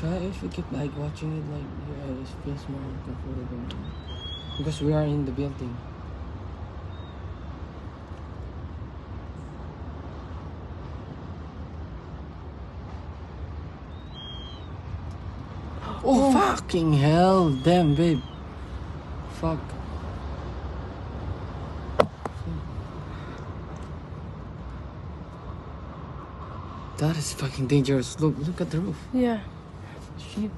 if you keep like watching it, like your eyes feels more comfortable because we are in the building. Oh, fucking hell, damn babe. Fuck. That is fucking dangerous. Look at the roof. Yeah. Shit.